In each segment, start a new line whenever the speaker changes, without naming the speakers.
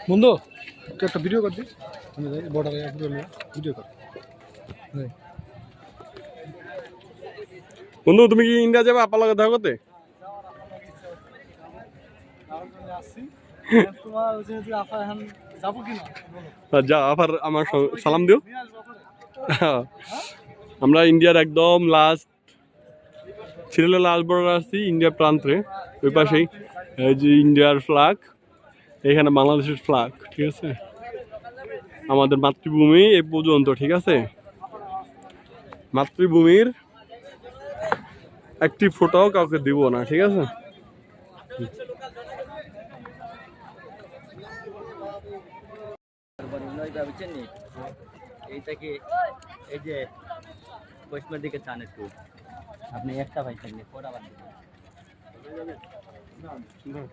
বন্ধু একটা ভিডিও কর দিস বর্ডারে ভিডিও কর।
বন্ধু তুমি কি ইন্ডিয়া যাবে আপার লগে দেখা করতে? যা আপার আমার সালাম দিও। আমরা ইন্ডিয়ার একদম লাস্ট সিরিয়ালের লাস্ট বর্ডার আসছি, ইন্ডিয়ার প্রান্তে। ওই পাশেই এই যে ইন্ডিয়ার ফ্ল্যাগ, এখানে বাংলাদেশের ফ্ল্যাগ, ঠিক আছে? আমাদের মাতৃভূমি এই পর্যন্ত, ঠিক আছে? মাতৃভূমির একটি ফটোও কাউকে দিব না, ঠিক আছে?
এইটাকে এই যে পশ্চিমের দিকে চান একটু, আপনি একটা ভাই থাকলে পড়া বাদ দিবেন।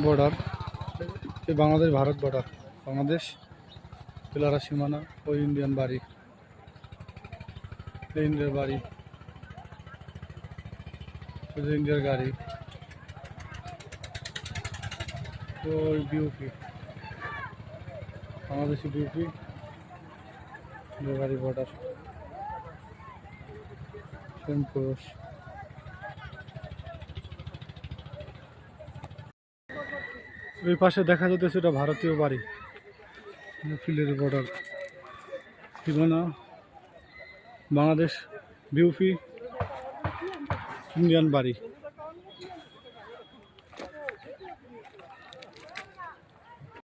বর্ডার বাংলাদেশ ভারত বর্ডার, বাংলাদেশ পিলারা সীমানা, ওই ইন্ডিয়ান বাড়ি, ইন্ডিয়ার বাড়ি, ইন্ডিয়ার গাড়ি, ওই বিউপি বাংলাদেশি বিউপি গাড়ি বর্ডার সেমপুর। ওই পাশে দেখা যেতেছে এটা ভারতীয় বাড়ি, ফিল্ডের বর্ডার সীমানা, বাংলাদেশ বিউপি ইন্ডিয়ান বাড়ি।